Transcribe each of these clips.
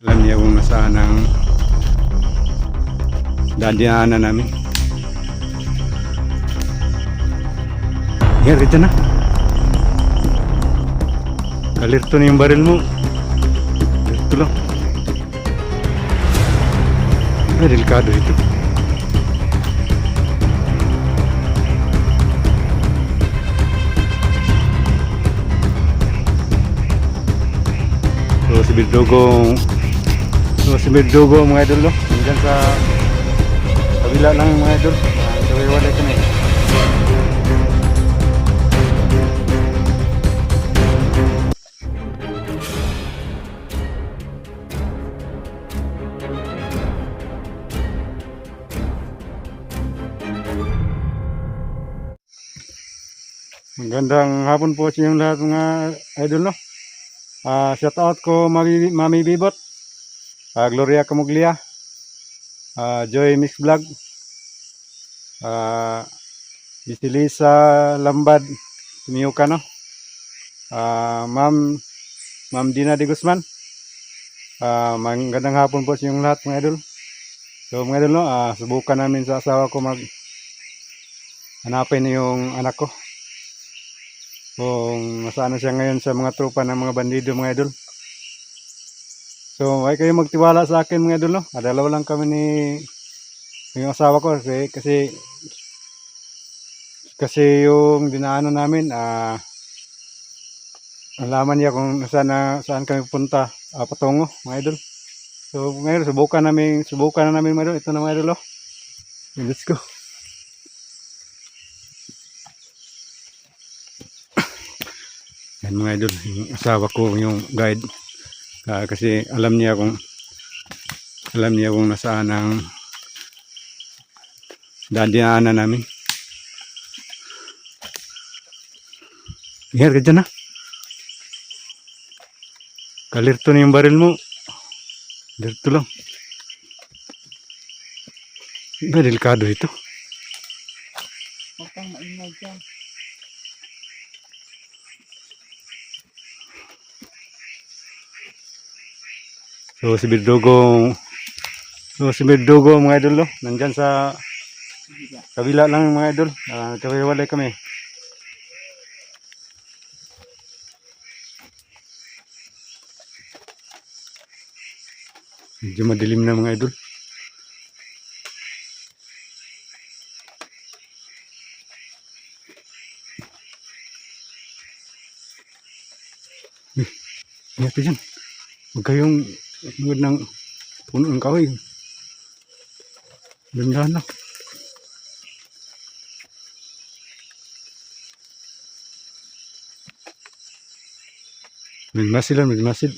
Alam niya kung nasaan ang dadaanan namin. Yan, rito na. Kalirto na yung baril mo. Dito lang. Ay, delikado ito. si Birdugo mga idol, no? Nandyan sa kabila lang mga idol. Kawai-walay ka na eh. Magandang hapon po sa inyong lahat mga idol, no? Shout out ko Mami Bibot, Gloria Camuglia, Joy Mix Vlog, Bisilisa Lambad Tumiyuka, no? Ma'am Dina de Guzman. Magandang hapon po sa inyong lahat mga idol. So mga idol, no, subukan namin sa asawa ko hanapin yung anak ko kung nasaan siya ngayon sa mga tropa ng mga bandido mga idol. So ay kayo magtiwala sa akin mga idol, no? Dalawa lang kami yung asawa ko kasi yung dinaanan namin, alaman niya kung saan kami punta patungo mga idol. So ngayon subukan na namin mga idol. Ito na mga idol, oh. Let's go. Yan mga idol, yung asawa ko yung guide, kasi alam niya kung nasaan ang dadaanan namin. Yan, ka dyan na. Kalirto na yung baril mo. Dito lang. Delikado ito. Huwag kang maingay dyan. So si Birdugo mga idol, no? Nandyan sa kabila lang mga idol. Kawai-walay kami. Medyo madilim na mga idol. Ingat dyan. Huwag kayong nungod ng puno ng kahoy. Dandahan lang. Magmasid lang, magmasid.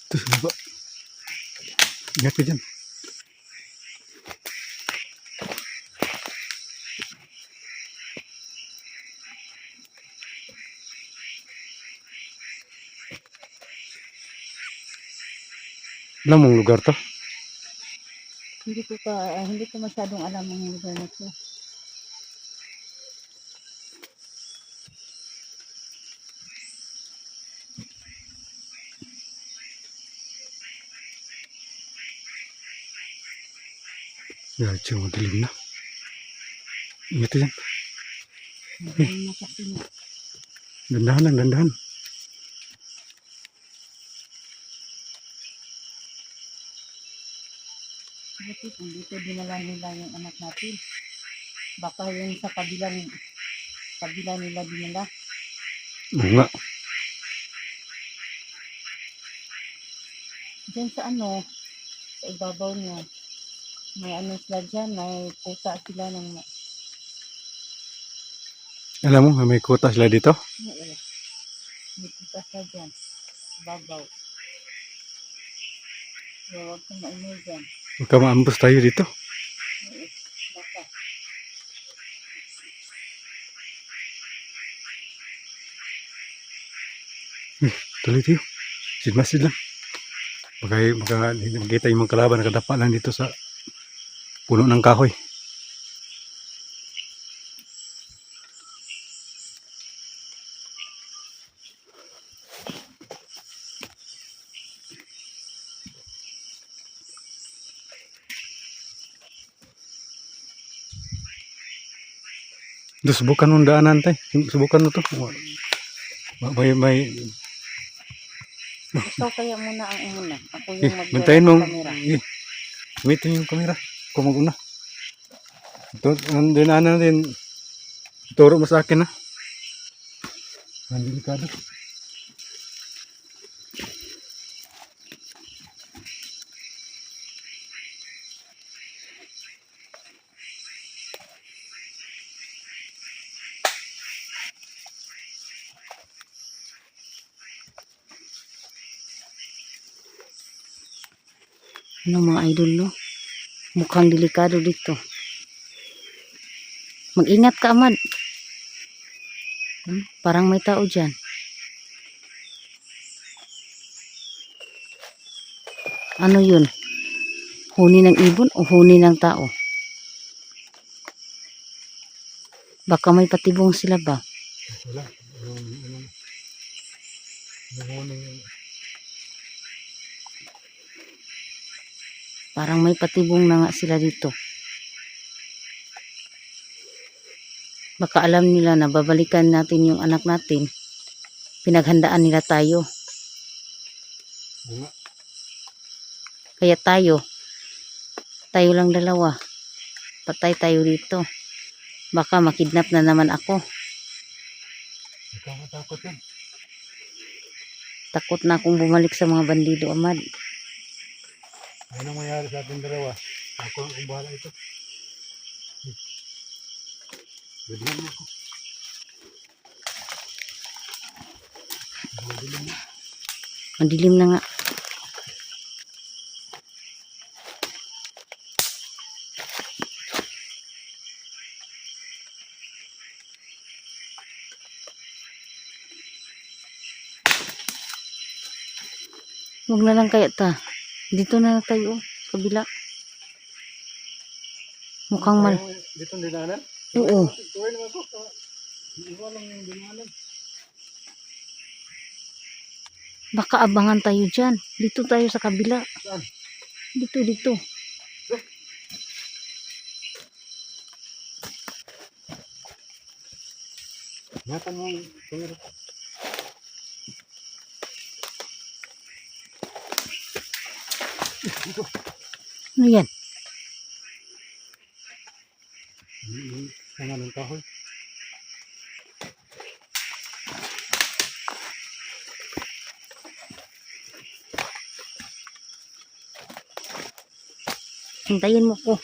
Ito sa baba. Ingat ka dyan. Alam mong lugar to? Hindi ko masyadong alam ang lugar na ito. Yan, siya madilim na. Ingat ka dyan. Madilim na kasi na. Dandahan lang, dandahan. Buti kung dito dinala nila yung anak natin. Baka yung sa kabila nila dinala. Oo nga. Diyan sa sa ibabaw niya. May sila dyan, may puta sila ng... Alam mo, may kuta sila dito. May puta sila dyan. Ibabaw. Huwag kang maingay dyan. Baka maambos tayo dito. Oo, baka. Tuloy tayo. Sidmasid lang. Baka hindi makita yung mga kalaban nakadapa lang dito sa puno ng kahoy. Ito, subukan mong daanan tayo. Subukan mo to. May Ikaw kaya muna ang umuna. Ako eh, yung bantayin magdala mo. ng kamera. Eh, gamitin yung kamera. Ako mag-una. Ito, ang dinaanan natin. Turo mo sa akin ha. Ang delikado. Ano mga idol, no? Mukhang delikado dito. Mag-ingat ka, Amad. Parang may tao dyan. Ano yun? Huni ng ibon o huni ng tao? Baka may patibong sila ba? Wala. Parang may patibong na nga sila dito. Baka alam nila na babalikan natin yung anak natin. Pinaghandaan nila tayo. Bunga. Kaya tayo lang dalawa. Patay tayo dito. Baka makidnap na naman ako. Ikaw matakot yan. Takot na akong bumalik sa mga bandido, Amad. Anong mayroon sa ating dalawa? Ako ang bahala ito. Bigyan mo ako. Madilim na nga. Huwag na lang kaya ta. Dito na tayo, kabila. Mukhang mal. Dito ang dinaanan? Oo. Tuloy naman ako. Iwa lang yung dinaanan. Baka abangan tayo dyan. Dito tayo sa kabila. Saan? Dito. Ingatan mo yung kamera. Ano yan? Sanga ng kahoy. Hintayin mo ko.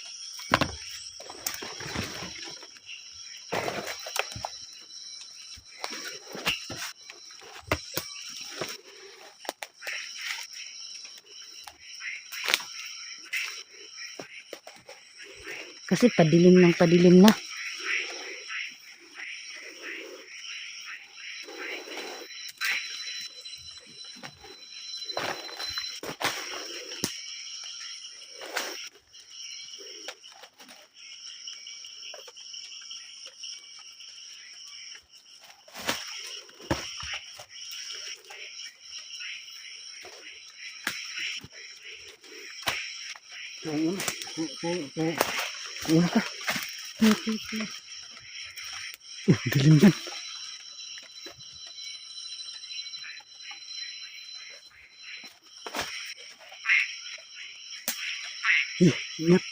Kasi padilim na. Una ka. Dito. Dilim yan. Ingat.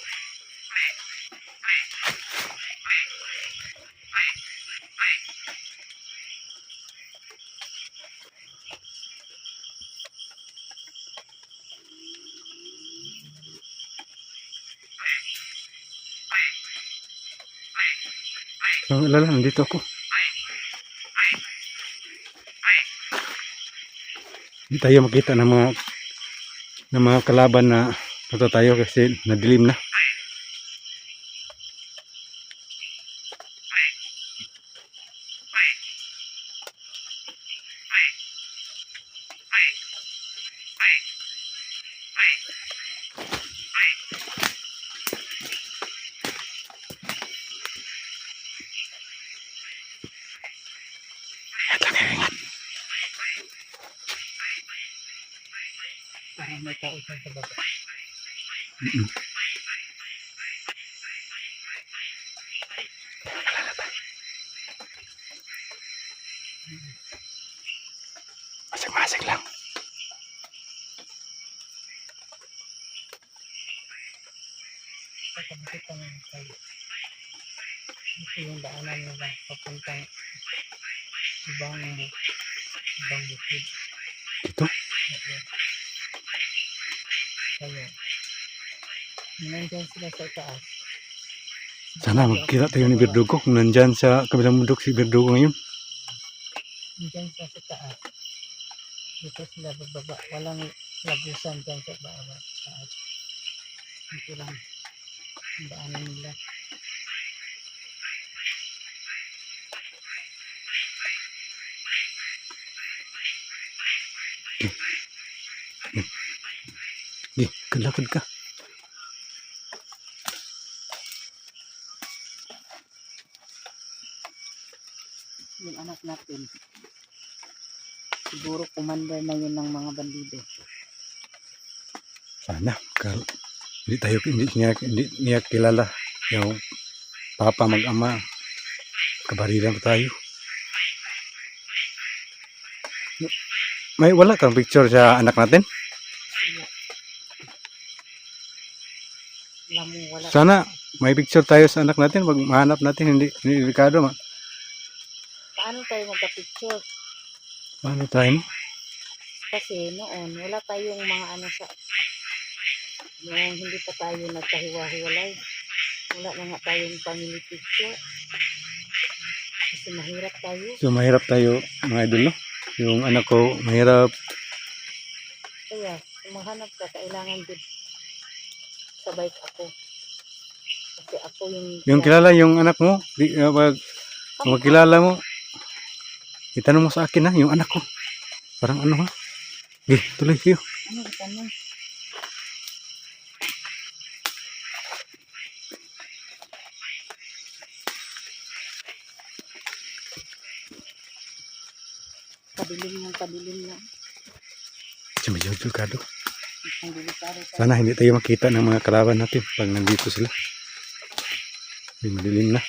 Alala, nandito ako. Hindi tayo makita ng mga ng mga kalaban na punta tayo kasi nadilim na. Parang may tao dyan sa baba. Mm-mm. Masig-masig lang. Pagkabukit ka ng tayo. Ito yung daanan nila papuntang ibang bukid. Dito. Kaya, nandyan sila sa taas. Sana magkita tayo ni Berdugo kung nandyan sa kabilang bundok si Berdugo ngayon. Nandyan sila sa taas. Dito sila bababa. Walang labusan dyan sa baba. Taas. Dito lang ang daanan nila. Kalakad ka. Yung anak natin. Siguro commander na yun ng mga bandido. Sana. Hindi niya kilala yung papa mag-ama. Kabarilan pa tayo. May wala kang picture sa anak natin? Alam mo, wala. Sana may picture tayo sa anak natin. Pag mahanap natin, hindi delikado. Paano tayo magka-picture? Paano tayo? Kasi noon, wala tayong mga ano sa... Noong hindi pa tayo nagkahiwa-hiwalay. Wala na nga tayong family picture. Kasi mahirap tayo. So mahirap tayo mga idol, no? Yung anak ko mahirap. Kaya, kung mahanap ka, kailangan din sabay ako. Kasi ako Yung kilala yung anak mo, pag magkilala mo, itanong mo sa akin ha, yung anak ko. Parang ano ha? Okay, tuloy kayo. Ano ka tanong? Kadilim lang. Medyo delikado. Ang delikado tayo. Sana hindi tayo makita ng mga kalaban natin pag nandito sila. Hindi madilim na.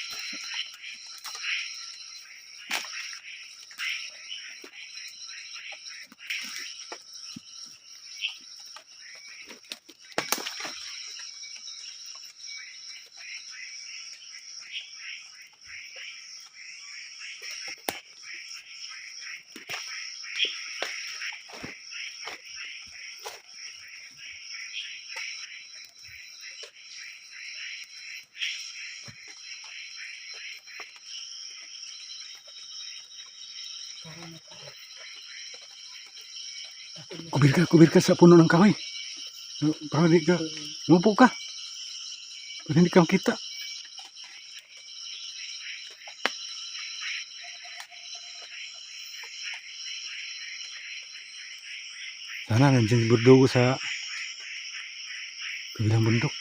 Kubir ka sa puno ng kahoy. Para hindi ka, umupo ka. Para hindi ka makita. Sana nandiyan si Berdugo sa kabilang bundok.